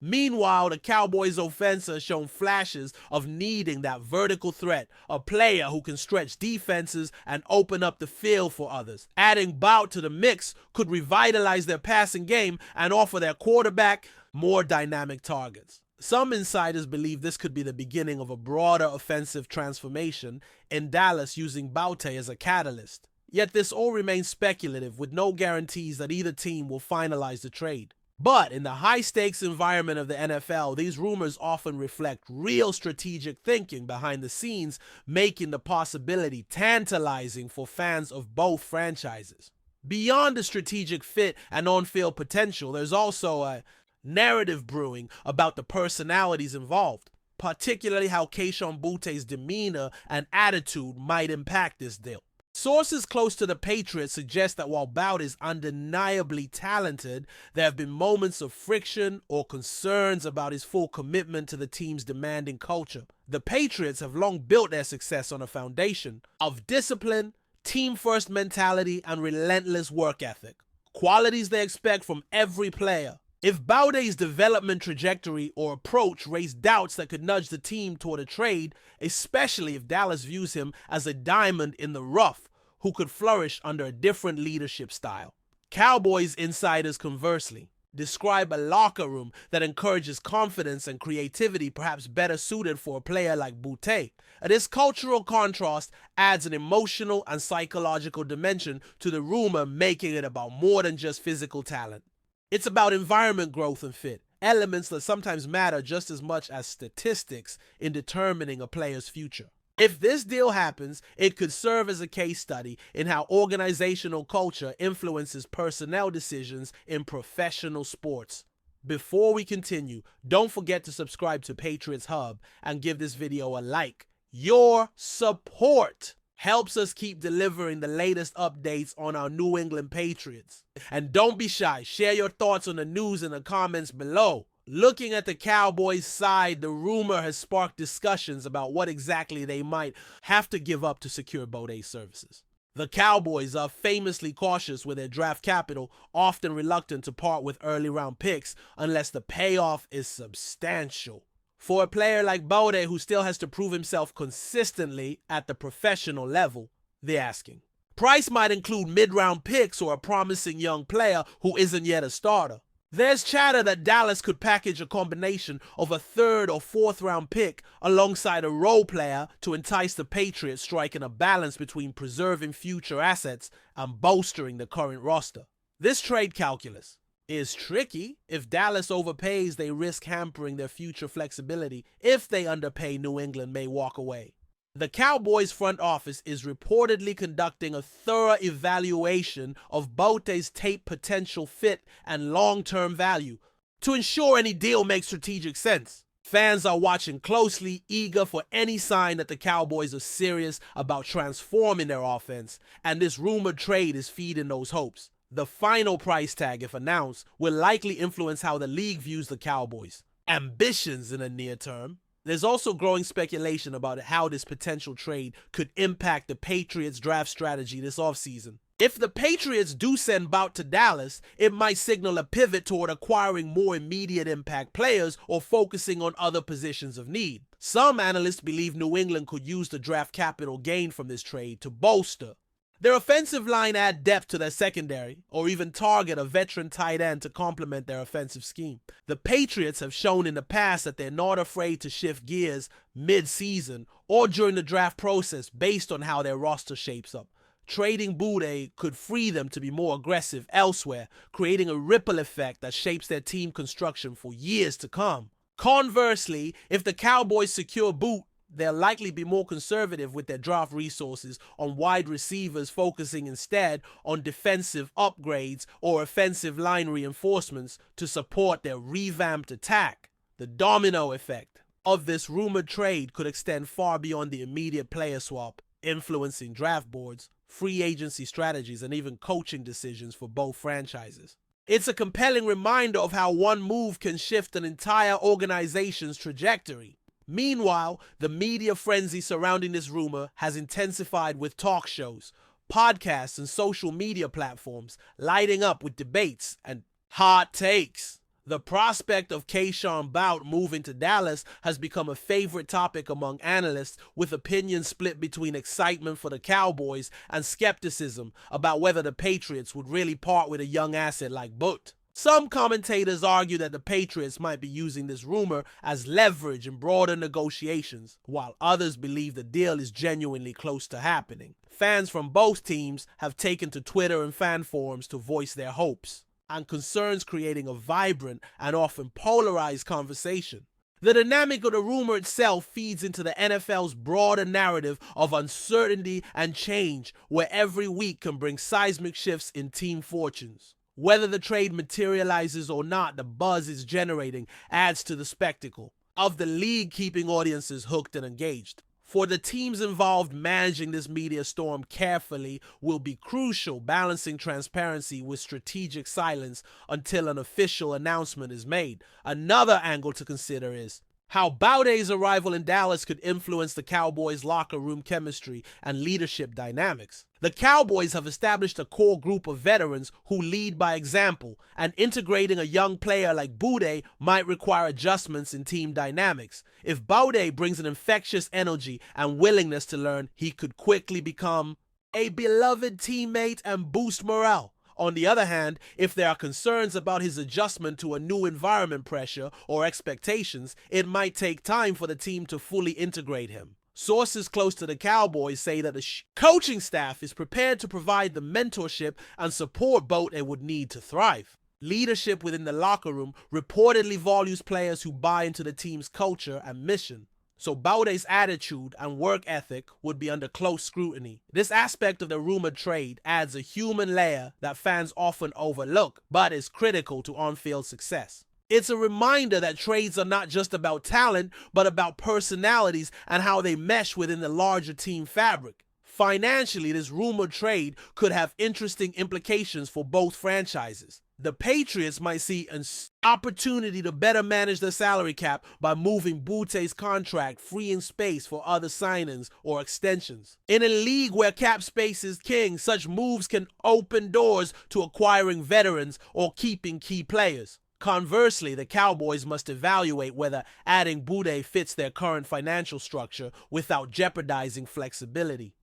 Meanwhile, the Cowboys' offense has shown flashes of needing that vertical threat, a player who can stretch defenses and open up the field for others. Adding BOUTTE to the mix could revitalize their passing game and offer their quarterback more dynamic targets. Some insiders believe this could be the beginning of a broader offensive transformation, in Dallas using BOUTTE as a catalyst. Yet this all remains speculative, with no guarantees that either team will finalize the trade. But in the high-stakes environment of the NFL, these rumors often reflect real strategic thinking behind the scenes, making the possibility tantalizing for fans of both franchises. Beyond the strategic fit and on-field potential, there's also a narrative brewing about the personalities involved, particularly how KAYSHON Boutte's demeanor and attitude might impact this deal. Sources close to the Patriots suggest that while BOUTTE is undeniably talented, there have been moments of friction or concerns about his full commitment to the team's demanding culture. The Patriots have long built their success on a foundation of discipline, team-first mentality, and relentless work ethic, qualities they expect from every player. If Boutte's development trajectory or approach raised doubts that could nudge the team toward a trade, especially if Dallas views him as a diamond in the rough who could flourish under a different leadership style. Cowboys insiders, conversely, describe a locker room that encourages confidence and creativity, perhaps better suited for a player like Boutte. This cultural contrast adds an emotional and psychological dimension to the rumor, making it about more than just physical talent. It's about environment growth and fit, elements that sometimes matter just as much as statistics in determining a player's future. If this deal happens, it could serve as a case study in how organizational culture influences personnel decisions in professional sports. Before we continue, don't forget to subscribe to Patriots Hub and give this video a like. Your support helps us keep delivering the latest updates on our New England Patriots. And don't be shy, share your thoughts on the news in the comments below. Looking at the Cowboys' side, the rumor has sparked discussions about what exactly they might have to give up to secure Boutte's services. The Cowboys are famously cautious with their draft capital, often reluctant to part with early round picks unless the payoff is substantial. For a player like Boutte, who still has to prove himself consistently at the professional level, they're asking. Price might include mid-round picks or a promising young player who isn't yet a starter. There's chatter that Dallas could package a combination of a third or fourth round pick alongside a role player to entice the Patriots, striking a balance between preserving future assets and bolstering the current roster. This trade calculus is tricky. If Dallas overpays, they risk hampering their future flexibility. If they underpay, New England may walk away. The Cowboys front office is reportedly conducting a thorough evaluation of Boutte's tape potential fit and long-term value to ensure any deal makes strategic sense. Fans are watching closely, eager for any sign that the Cowboys are serious about transforming their offense, and this rumored trade is feeding those hopes. The final price tag, if announced, will likely influence how the league views the Cowboys' ambitions in the near term. There's also growing speculation about how this potential trade could impact the Patriots' draft strategy this offseason. If the Patriots do send BOUTTE to Dallas, it might signal a pivot toward acquiring more immediate impact players or focusing on other positions of need. Some analysts believe New England could use the draft capital gained from this trade to bolster their offensive line, add depth to their secondary, or even target a veteran tight end to complement their offensive scheme. The Patriots have shown in the past that they're not afraid to shift gears mid-season or during the draft process based on how their roster shapes up. Trading Boutte could free them to be more aggressive elsewhere, creating a ripple effect that shapes their team construction for years to come. Conversely, if the Cowboys secure Boutte, they'll likely be more conservative with their draft resources on wide receivers, focusing instead on defensive upgrades or offensive line reinforcements to support their revamped attack. The domino effect of this rumored trade could extend far beyond the immediate player swap, influencing draft boards, free agency strategies, and even coaching decisions for both franchises. It's a compelling reminder of how one move can shift an entire organization's trajectory. Meanwhile, the media frenzy surrounding this rumor has intensified, with talk shows, podcasts, and social media platforms lighting up with debates and hot takes. The prospect of KAYSHON BOUTTE moving to Dallas has become a favorite topic among analysts, with opinions split between excitement for the Cowboys and skepticism about whether the Patriots would really part with a young asset like BOUTTE. Some commentators argue that the Patriots might be using this rumor as leverage in broader negotiations, while others believe the deal is genuinely close to happening. Fans from both teams have taken to Twitter and fan forums to voice their hopes and concerns, creating a vibrant and often polarized conversation. The dynamic of the rumor itself feeds into the NFL's broader narrative of uncertainty and change, where every week can bring seismic shifts in team fortunes. Whether the trade materializes or not, the buzz it's generating adds to the spectacle of the league, keeping audiences hooked and engaged. For the teams involved, managing this media storm carefully will be crucial, balancing transparency with strategic silence until an official announcement is made. Another angle to consider is how BOUTTE's arrival in Dallas could influence the Cowboys' locker room chemistry and leadership dynamics. The Cowboys have established a core group of veterans who lead by example, and integrating a young player like BOUTTE might require adjustments in team dynamics. If BOUTTE brings an infectious energy and willingness to learn, he could quickly become a beloved teammate and boost morale. On the other hand, if there are concerns about his adjustment to a new environment, pressure, or expectations, it might take time for the team to fully integrate him. Sources close to the Cowboys say that the coaching staff is prepared to provide the mentorship and support BOUTTE would need to thrive. Leadership within the locker room reportedly values players who buy into the team's culture and mission, so BOUTTE's attitude and work ethic would be under close scrutiny. This aspect of the rumored trade adds a human layer that fans often overlook, but is critical to on-field success. It's a reminder that trades are not just about talent, but about personalities and how they mesh within the larger team fabric. Financially, this rumored trade could have interesting implications for both franchises. The Patriots might see an opportunity to better manage their salary cap by moving BOUTTE's contract, freeing space for other signings or extensions. In a league where cap space is king, such moves can open doors to acquiring veterans or keeping key players. Conversely, the Cowboys must evaluate whether adding BOUTTE fits their current financial structure without jeopardizing flexibility.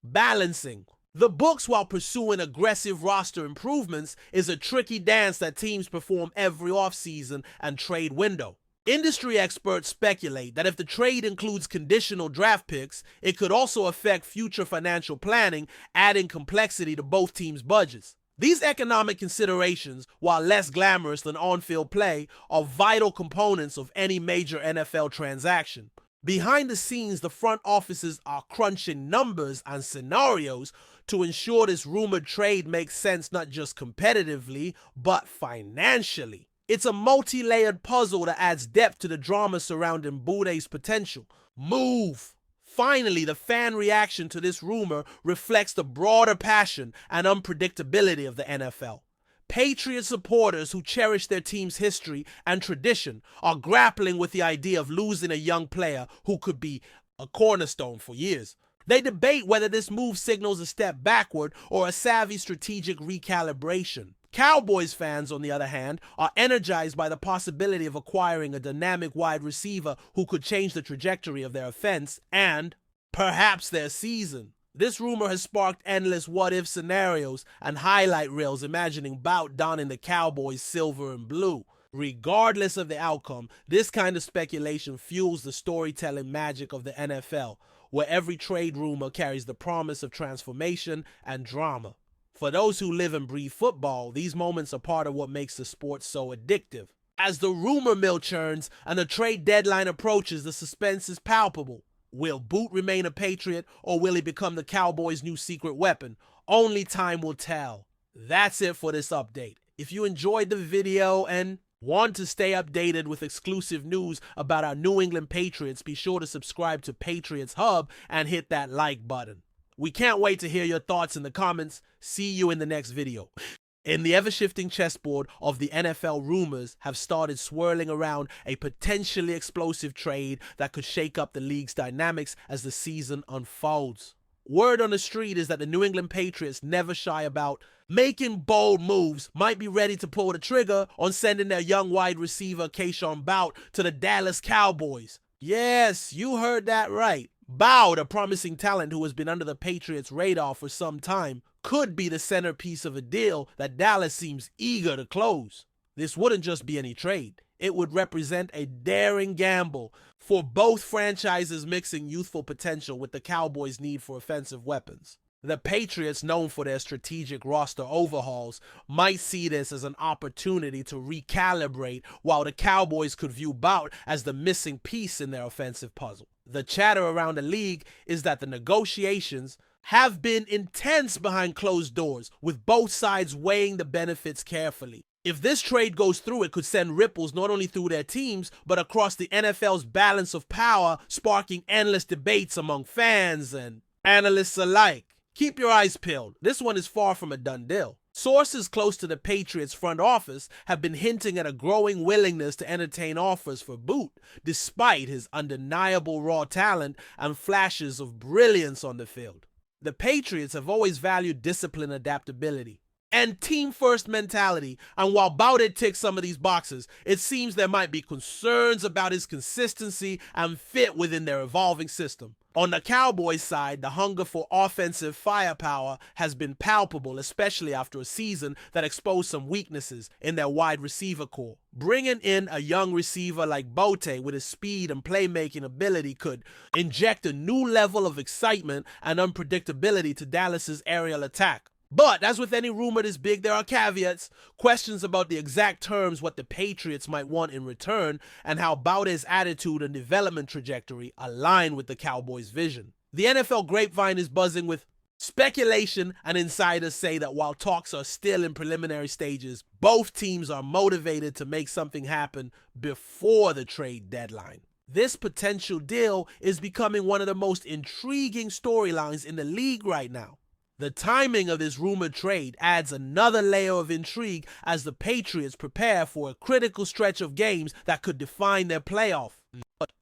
Balancing. The books, while pursuing aggressive roster improvements, is a tricky dance that teams perform every offseason and trade window. Industry experts speculate that if the trade includes conditional draft picks, it could also affect future financial planning, adding complexity to both teams' budgets. These economic considerations, while less glamorous than on-field play, are vital components of any major NFL transaction. Behind the scenes, the front offices are crunching numbers and scenarios to ensure this rumored trade makes sense not just competitively, but financially. It's a multi-layered puzzle that adds depth to the drama surrounding BOUTTE's potential move. Finally, the fan reaction to this rumor reflects the broader passion and unpredictability of the NFL. Patriot supporters who cherish their team's history and tradition are grappling with the idea of losing a young player who could be a cornerstone for years. They debate whether this move signals a step backward or a savvy strategic recalibration. Cowboys fans, on the other hand, are energized by the possibility of acquiring a dynamic wide receiver who could change the trajectory of their offense and perhaps their season. This rumor has sparked endless what-if scenarios and highlight reels imagining BOUTTE donning the Cowboys silver and blue. Regardless of the outcome, this kind of speculation fuels the storytelling magic of the NFL, where every trade rumor carries the promise of transformation and drama. For those who live and breathe football, these moments are part of what makes the sport so addictive. As the rumor mill churns and the trade deadline approaches, the suspense is palpable. Will BOUTTE remain a Patriot, or will he become the Cowboys' new secret weapon? Only time will tell. That's it for this update. If you enjoyed the video and want to stay updated with exclusive news about our New England Patriots, be sure to subscribe to Patriots Hub and hit that like button. We can't wait to hear your thoughts in the comments. See you in the next video. In the ever-shifting chessboard of the NFL, rumors have started swirling around a potentially explosive trade that could shake up the league's dynamics as the season unfolds. Word on the street is that the New England Patriots never shy about making bold moves, might be ready to pull the trigger on sending their young wide receiver KAYSHON BOUTTE to the Dallas Cowboys. Yes, you heard that right. BOUTTE, a promising talent who has been under the Patriots' radar for some time, could be the centerpiece of a deal that Dallas seems eager to close. This wouldn't just be any trade. It would represent a daring gamble for both franchises, mixing youthful potential with the Cowboys' need for offensive weapons. The Patriots, known for their strategic roster overhauls, might see this as an opportunity to recalibrate, while the Cowboys could view BOUTTE as the missing piece in their offensive puzzle. The chatter around the league is that the negotiations have been intense behind closed doors, with both sides weighing the benefits carefully. If this trade goes through, it could send ripples not only through their teams, but across the NFL's balance of power, sparking endless debates among fans and analysts alike. Keep your eyes peeled. This one is far from a done deal. Sources close to the Patriots front office have been hinting at a growing willingness to entertain offers for Boute, despite his undeniable raw talent and flashes of brilliance on the field. The Patriots have always valued discipline, adaptability, and team-first mentality, and while BOUTTE ticks some of these boxes, it seems there might be concerns about his consistency and fit within their evolving system. On the Cowboys side, the hunger for offensive firepower has been palpable, especially after a season that exposed some weaknesses in their wide receiver core. Bringing in a young receiver like BOUTTE with his speed and playmaking ability could inject a new level of excitement and unpredictability to Dallas's aerial attack. But as with any rumor this big, there are caveats, questions about the exact terms, what the Patriots might want in return, and how BOUTTE's attitude and development trajectory align with the Cowboys' vision. The NFL grapevine is buzzing with speculation, and insiders say that while talks are still in preliminary stages, both teams are motivated to make something happen before the trade deadline. This potential deal is becoming one of the most intriguing storylines in the league right now. The timing of this rumored trade adds another layer of intrigue as the Patriots prepare for a critical stretch of games that could define their playoff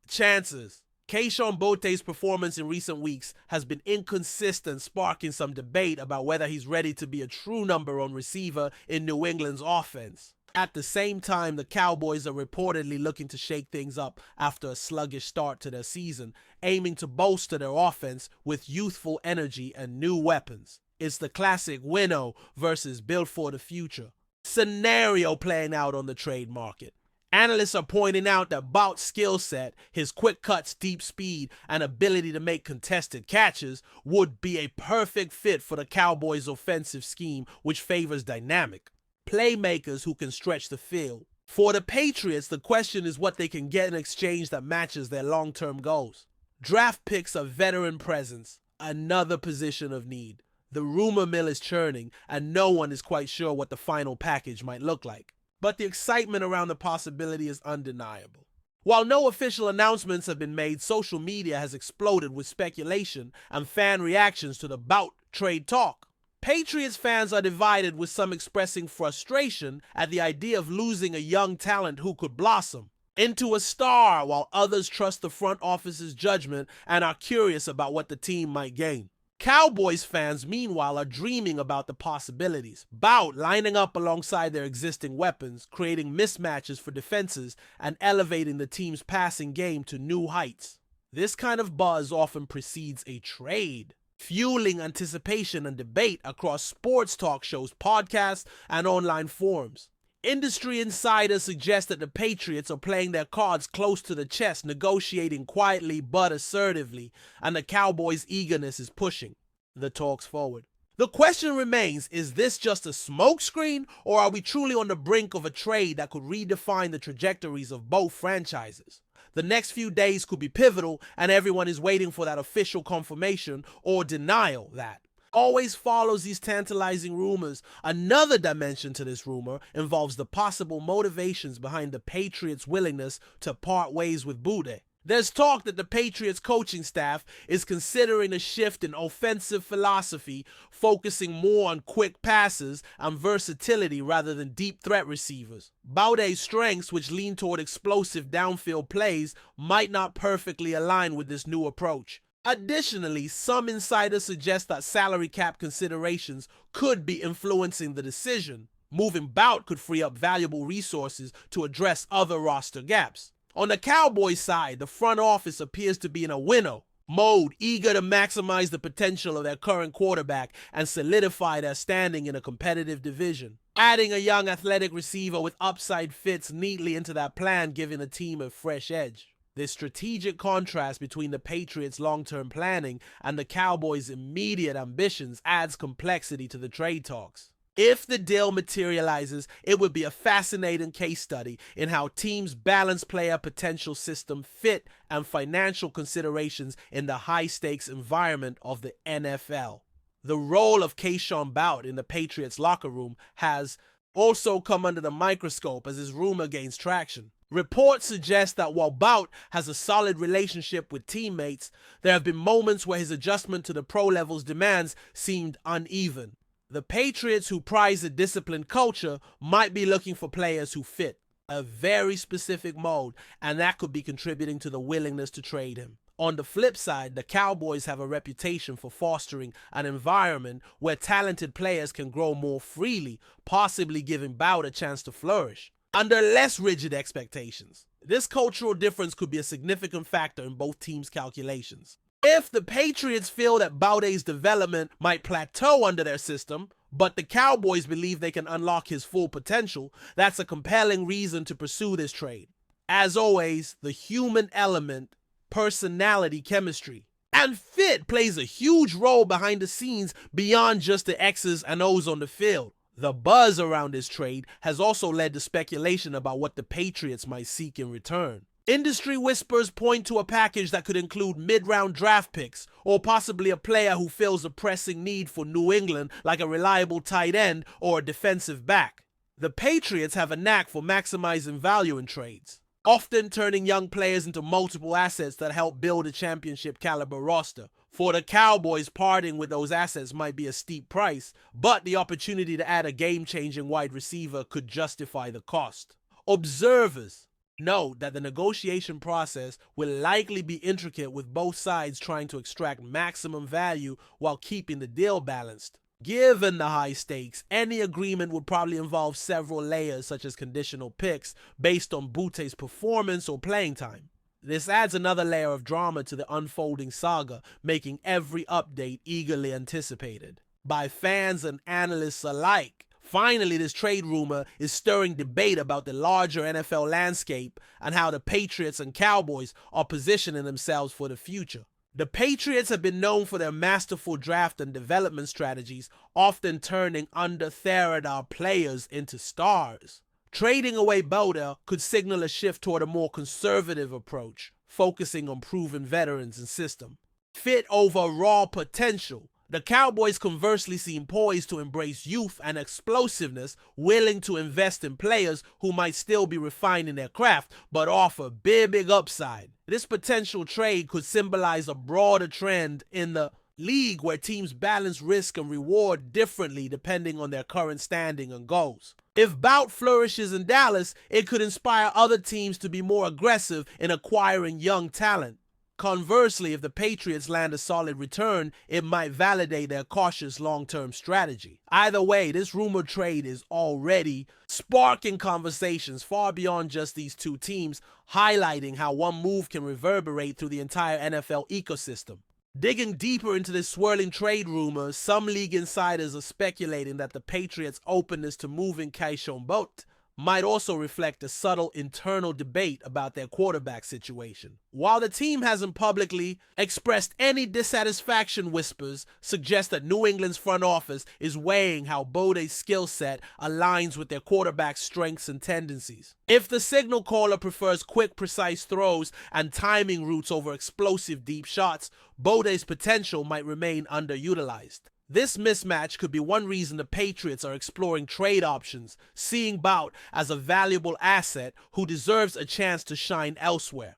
chances. KAYSHON BOUTTE's performance in recent weeks has been inconsistent, sparking some debate about whether he's ready to be a true number one receiver in New England's offense. At the same time, the Cowboys are reportedly looking to shake things up after a sluggish start to their season, aiming to bolster their offense with youthful energy and new weapons. It's the classic winnow versus build for the future scenario playing out on the trade market. Analysts are pointing out that Boutte's skill set, his quick cuts, deep speed, and ability to make contested catches would be a perfect fit for the Cowboys' offensive scheme, which favors dynamic playmakers who can stretch the field. For the Patriots, the question is what they can get in exchange that matches their long-term goals. Draft picks are veteran presence, another position of need. The rumor mill is churning, and no one is quite sure what the final package might look like. But the excitement around the possibility is undeniable. While no official announcements have been made, social media has exploded with speculation and fan reactions to the Boute trade talk. Patriots fans are divided, with some expressing frustration at the idea of losing a young talent who could blossom into a star, while others trust the front office's judgment and are curious about what the team might gain. Cowboys fans, meanwhile, are dreaming about the possibilities. Boute lining up alongside their existing weapons, creating mismatches for defenses, and elevating the team's passing game to new heights. This kind of buzz often precedes a trade, fueling anticipation and debate across sports talk shows, podcasts, and online forums. Industry insiders suggest that the Patriots are playing their cards close to the chest, negotiating quietly but assertively, and the Cowboys' eagerness is pushing the talks forward. The question remains, is this just a smokescreen, or are we truly on the brink of a trade that could redefine the trajectories of both franchises? The next few days could be pivotal, and everyone is waiting for that official confirmation or denial that always follows these tantalizing rumors. Another dimension to this rumor involves the possible motivations behind the Patriots' willingness to part ways with Boute. There's talk that the Patriots coaching staff is considering a shift in offensive philosophy, focusing more on quick passes and versatility rather than deep threat receivers. Boutte's strengths, which lean toward explosive downfield plays, might not perfectly align with this new approach. Additionally, some insiders suggest that salary cap considerations could be influencing the decision. Moving BOUTTE could free up valuable resources to address other roster gaps. On the Cowboys side, the front office appears to be in a winner mode, eager to maximize the potential of their current quarterback and solidify their standing in a competitive division. Adding a young athletic receiver with upside fits neatly into that plan, giving the team a fresh edge. This strategic contrast between the Patriots' long-term planning and the Cowboys' immediate ambitions adds complexity to the trade talks. If the deal materializes, it would be a fascinating case study in how teams balance player potential, system fit, and financial considerations in the high-stakes environment of the NFL. The role of KAYSHON BOUTTE in the Patriots locker room has also come under the microscope as his rumor gains traction. Reports suggest that while BOUTTE has a solid relationship with teammates, there have been moments where his adjustment to the pro level's demands seemed uneven. The Patriots, who prize a disciplined culture, might be looking for players who fit a very specific mold, and that could be contributing to the willingness to trade him. On the flip side, the Cowboys have a reputation for fostering an environment where talented players can grow more freely, possibly giving BOUTTE a chance to flourish under less rigid expectations. This cultural difference could be a significant factor in both teams' calculations. If the Patriots feel that BOUTTE's development might plateau under their system, but the Cowboys believe they can unlock his full potential, that's a compelling reason to pursue this trade. As always, the human element, personality, chemistry, and fit plays a huge role behind the scenes beyond just the X's and O's on the field. The buzz around this trade has also led to speculation about what the Patriots might seek in return. Industry whispers point to a package that could include mid-round draft picks, or possibly a player who fills a pressing need for New England, like a reliable tight end or a defensive back. The Patriots have a knack for maximizing value in trades, often turning young players into multiple assets that help build a championship-caliber roster. For the Cowboys, parting with those assets might be a steep price, but the opportunity to add a game-changing wide receiver could justify the cost. Observers note that the negotiation process will likely be intricate, with both sides trying to extract maximum value while keeping the deal balanced. Given the high stakes, any agreement would probably involve several layers, such as conditional picks based on BOUTTE's performance or playing time. This adds another layer of drama to the unfolding saga, making every update eagerly anticipated by fans and analysts alike. Finally, this trade rumor is stirring debate about the larger NFL landscape and how the Patriots and Cowboys are positioning themselves for the future. The Patriots have been known for their masterful draft and development strategies, often turning under-the-radar players into stars. Trading away BOUTTE could signal a shift toward a more conservative approach, focusing on proven veterans and system fit over raw potential. The Cowboys conversely seem poised to embrace youth and explosiveness, willing to invest in players who might still be refining their craft, but offer big upside. This potential trade could symbolize a broader trend in the league where teams balance risk and reward differently depending on their current standing and goals. If BOUTTE flourishes in Dallas, it could inspire other teams to be more aggressive in acquiring young talent. Conversely, if the Patriots land a solid return, it might validate their cautious long-term strategy. Either way, this rumored trade is already sparking conversations far beyond just these two teams, highlighting how one move can reverberate through the entire NFL ecosystem. Digging deeper into this swirling trade rumor, some league insiders are speculating that the Patriots' openness to moving KAYSHON BOUTTE might also reflect a subtle internal debate about their quarterback situation. While the team hasn't publicly expressed any dissatisfaction, whispers suggest that New England's front office is weighing how BOUTTE's skill set aligns with their quarterback's strengths and tendencies. If the signal caller prefers quick, precise throws and timing routes over explosive deep shots, BOUTTE's potential might remain underutilized. This mismatch could be one reason the Patriots are exploring trade options, seeing BOUTTE as a valuable asset who deserves a chance to shine elsewhere.